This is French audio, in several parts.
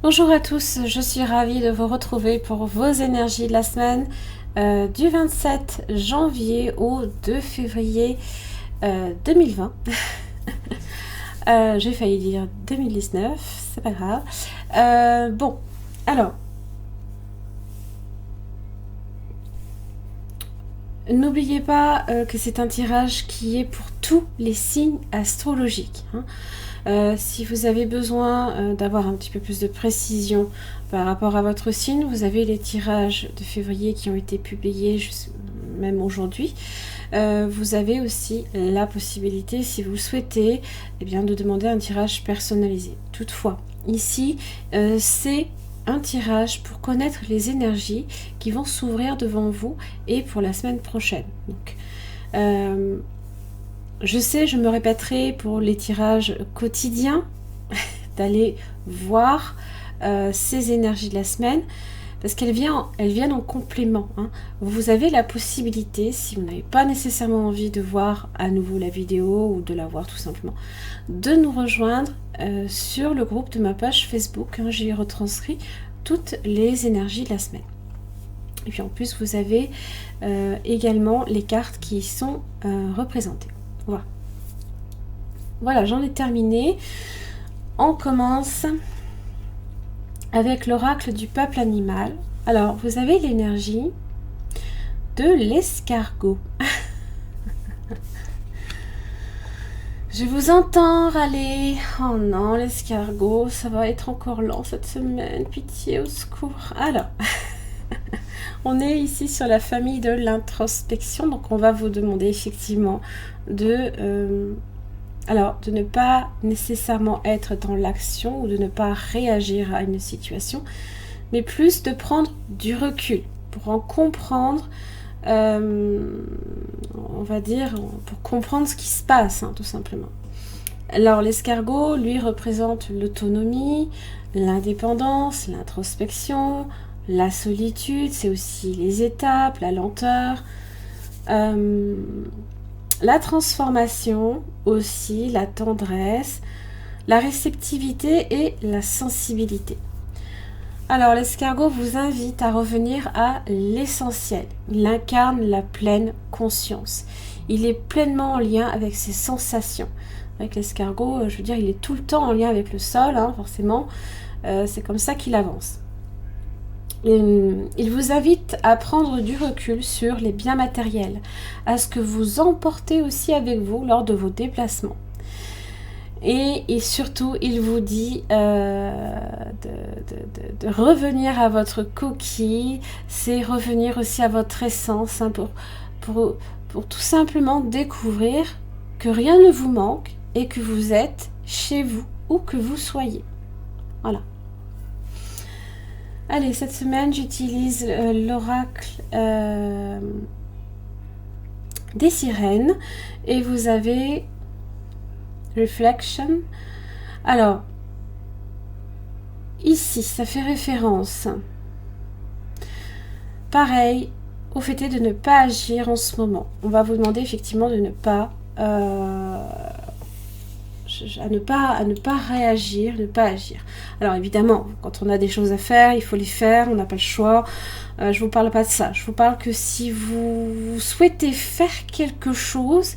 Bonjour à tous, je suis ravie de vous retrouver pour vos énergies de la semaine du 27 janvier au 2 février 2020. J'ai failli dire 2019, c'est pas grave. Bon, alors, n'oubliez pas que c'est un tirage qui est pour tous les signes astrologiques. Si vous avez besoin d'avoir un petit peu plus de précision par rapport à votre signe, vous avez les tirages de février qui ont été publiés même aujourd'hui. Vous avez aussi la possibilité, si vous le souhaitez, eh bien, de demander un tirage personnalisé. Toutefois, ici, c'est un tirage pour connaître les énergies qui vont s'ouvrir devant vous et pour la semaine prochaine. Donc, je sais, je me répéterai pour les tirages quotidiens, d'aller voir ces énergies de la semaine, parce qu'elles viennent en complément. Vous avez la possibilité, si vous n'avez pas nécessairement envie de voir à nouveau la vidéo ou de la voir tout simplement, de nous rejoindre sur le groupe de ma page Facebook. J'y retranscris toutes les énergies de la semaine. Et puis en plus, vous avez également les cartes qui y sont représentées. Voilà, j'en ai terminé. On commence avec l'oracle du peuple animal. Alors, vous avez l'énergie de l'escargot. Je vous entends râler. Oh non, l'escargot, ça va être encore lent cette semaine. Pitié, au secours. Alors, on est ici sur la famille de l'introspection. Donc, on va vous demander effectivement de ne pas nécessairement être dans l'action ou de ne pas réagir à une situation, mais plus de prendre du recul pour en comprendre, on va dire, pour comprendre ce qui se passe, tout simplement. Alors l'escargot, lui, représente l'autonomie, l'indépendance, l'introspection, la solitude, c'est aussi les étapes, la lenteur, la transformation aussi, la tendresse, la réceptivité et la sensibilité. Alors l'escargot vous invite à revenir à l'essentiel. Il incarne la pleine conscience. Il est pleinement en lien avec ses sensations. Avec l'escargot, je veux dire, il est tout le temps en lien avec le sol, forcément. C'est comme ça qu'il avance. Il vous invite à prendre du recul sur les biens matériels, à ce que vous emportez aussi avec vous lors de vos déplacements. Et surtout, il vous dit de revenir à votre coquille, c'est revenir aussi à votre essence, pour tout simplement découvrir que rien ne vous manque et que vous êtes chez vous, où que vous soyez. Voilà. Allez, cette semaine, j'utilise l'oracle des sirènes et vous avez Reflection. Alors, ici, ça fait référence, pareil, au fait de ne pas agir en ce moment. On va vous demander effectivement de ne pas à ne pas réagir, ne pas agir. Alors évidemment, quand on a des choses à faire, il faut les faire, on n'a pas le choix. Je vous parle pas de ça. Je vous parle que si vous souhaitez faire quelque chose,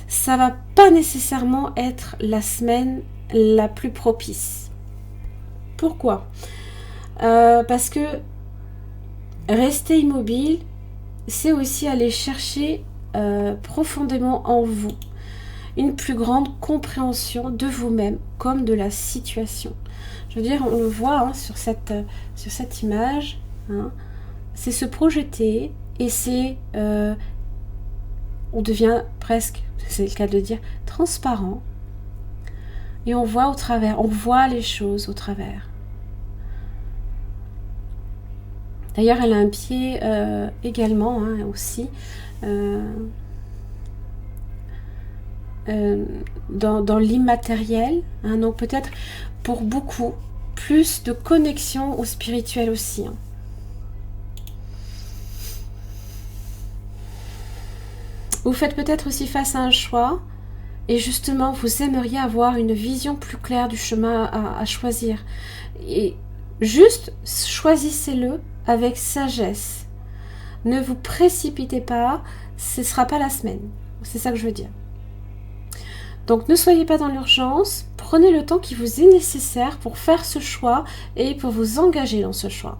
ça va pas nécessairement être la semaine la plus propice. Pourquoi ? Parce que rester immobile, c'est aussi aller chercher profondément en vous une plus grande compréhension de vous-même comme de la situation. Je veux dire, on le voit sur cette image, c'est se projeter et c'est on devient presque, c'est le cas de le dire, transparent et on voit au travers, on voit les choses au travers. D'ailleurs, elle a un pied également aussi dans l'immatériel, donc peut-être pour beaucoup plus de connexion au spirituel aussi. Vous faites peut-être aussi face à un choix et justement vous aimeriez avoir une vision plus claire du chemin à choisir. Et Juste choisissez-le avec sagesse. Ne vous précipitez pas, ce ne sera pas la semaine. C'est ça que je veux dire. Donc ne soyez pas dans l'urgence, prenez le temps qui vous est nécessaire pour faire ce choix et pour vous engager dans ce choix.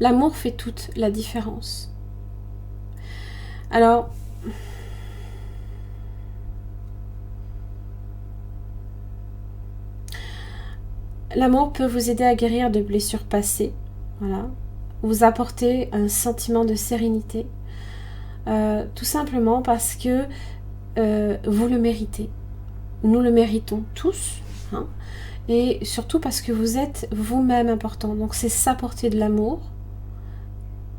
L'amour fait toute la différence. Alors, l'amour peut vous aider à guérir de blessures passées, voilà, vous apporter un sentiment de sérénité, tout simplement parce que vous le méritez. Nous le méritons tous, hein, et surtout parce que vous êtes vous-même important. Donc c'est s'apporter de l'amour,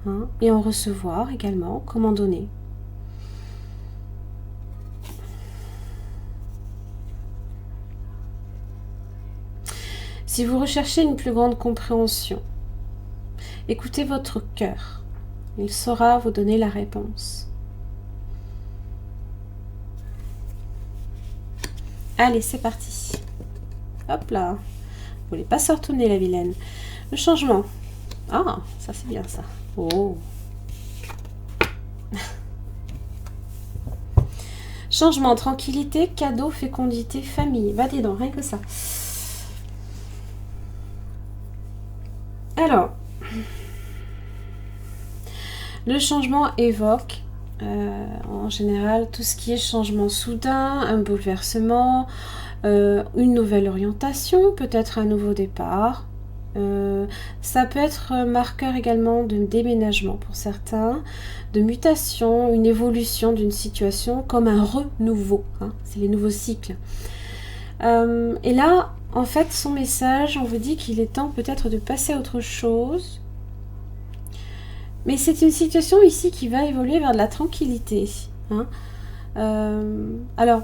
hein, et en recevoir également, comme en donner. Si vous recherchez une plus grande compréhension, écoutez votre cœur. Il saura vous donner la réponse. Allez, c'est parti. Hop là. Vous voulez pas se retourner, la vilaine. Le changement. Ah, ça c'est bien ça. Oh. Changement, tranquillité, cadeau, fécondité, famille. Va dis donc, rien que ça. Alors, le changement évoque en général tout ce qui est changement soudain, un bouleversement, une nouvelle orientation, peut-être un nouveau départ. Ça peut être marqueur également de déménagement pour certains, de mutation, une évolution d'une situation, comme un renouveau, hein, c'est les nouveaux cycles. Et là, en fait, son message, on vous dit qu'il est temps peut-être de passer à autre chose. Mais c'est une situation ici qui va évoluer vers de la tranquillité, hein. Alors,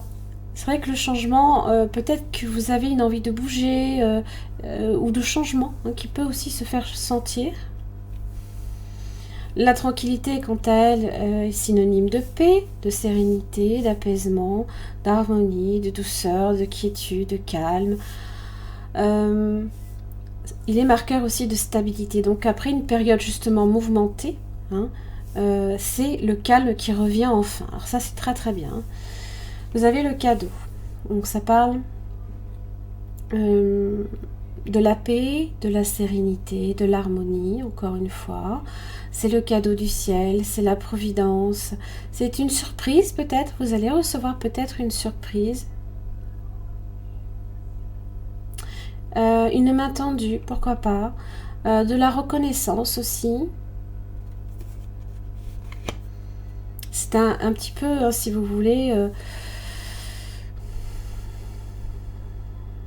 c'est vrai que le changement, peut-être que vous avez une envie de bouger ou de changement, hein, qui peut aussi se faire sentir. La tranquillité, quant à elle, est synonyme de paix, de sérénité, d'apaisement, d'harmonie, de douceur, de quiétude, de calme. Il est marqueur aussi de stabilité. Donc après une période justement mouvementée, hein, c'est le calme qui revient enfin. Alors ça c'est très très bien. Vous avez le cadeau. Donc ça parle de la paix, de la sérénité, de l'harmonie, encore une fois. C'est le cadeau du ciel, c'est la providence. C'est une surprise peut-être. Vous allez recevoir peut-être une surprise. Une main tendue, pourquoi pas. De la reconnaissance aussi. C'est un petit peu, hein, si vous voulez,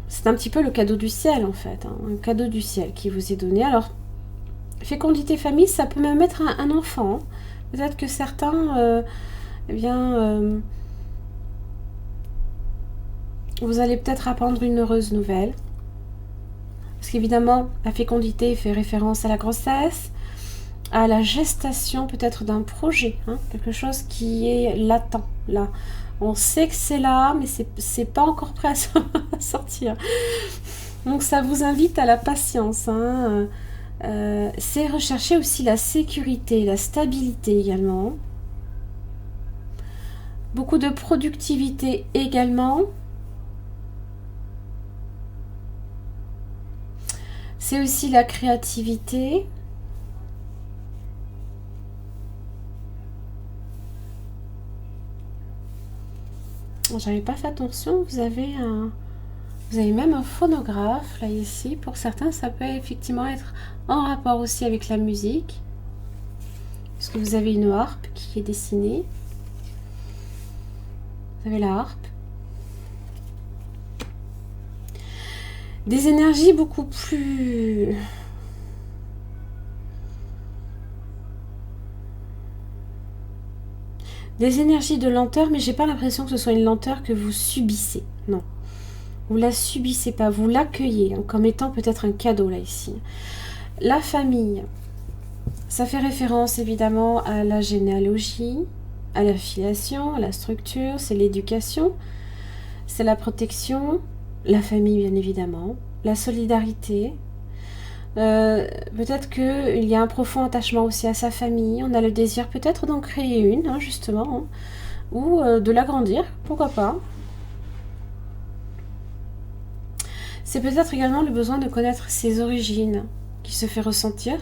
c'est un petit peu le cadeau du ciel en fait, hein, un cadeau du ciel qui vous est donné. Alors, fécondité famille, ça peut même être un enfant. Peut-être que certains, eh bien, vous allez peut-être apprendre une heureuse nouvelle. Parce qu'évidemment, la fécondité fait référence à la grossesse, à la gestation peut-être d'un projet, hein, quelque chose qui est latent, là. On sait que c'est là, mais c'est pas encore prêt à sortir. Donc ça vous invite à la patience, hein. C'est rechercher aussi la sécurité, la stabilité également. Beaucoup de productivité également. C'est aussi la créativité. J'avais pas fait attention, vous avez même un phonographe là ici. Pour certains, ça peut effectivement être en rapport aussi avec la musique. Parce que vous avez une harpe qui est dessinée. Vous avez la harpe. Des énergies beaucoup plus... Des énergies de lenteur, mais j'ai pas l'impression que ce soit une lenteur que vous subissez. Non. Vous la subissez pas, vous l'accueillez, hein, comme étant peut-être un cadeau là ici. La famille, ça fait référence évidemment à la généalogie, à l'affiliation, à la structure, c'est l'éducation, c'est la protection, la famille bien évidemment, la solidarité. Peut-être qu'il y a un profond attachement aussi à sa famille, on a le désir peut-être d'en créer une, hein, justement, hein, ou de l'agrandir, pourquoi pas. C'est peut-être également le besoin de connaître ses origines qui se fait ressentir.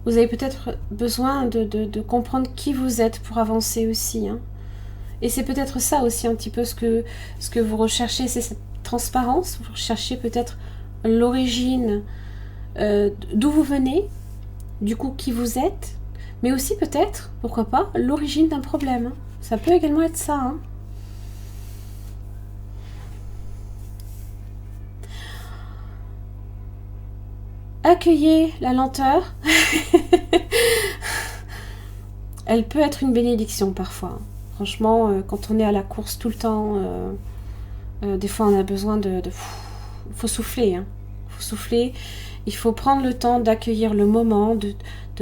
Vous avez peut-être besoin de comprendre qui vous êtes pour avancer aussi, hein. Et c'est peut-être ça aussi un petit peu ce que vous recherchez, c'est cette transparence. Vous recherchez peut-être l'origine, d'où vous venez, du coup qui vous êtes, mais aussi peut-être, pourquoi pas, l'origine d'un problème. Ça peut également être ça, hein. Accueillez la lenteur. Elle peut être une bénédiction parfois. Franchement, quand on est à la course tout le temps, des fois on a besoin de faut souffler, hein. Faut souffler. Il faut prendre le temps d'accueillir le moment, de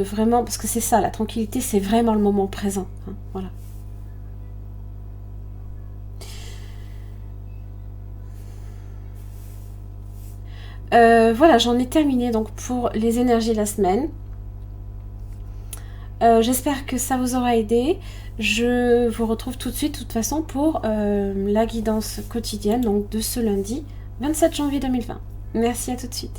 vraiment... Parce que c'est ça, la tranquillité, c'est vraiment le moment présent, hein, voilà. Voilà, j'en ai terminé donc pour les énergies de la semaine. J'espère que ça vous aura aidé. Je vous retrouve tout de suite, de toute façon, pour la guidance quotidienne donc de ce lundi 27 janvier 2020. Merci, à tout de suite.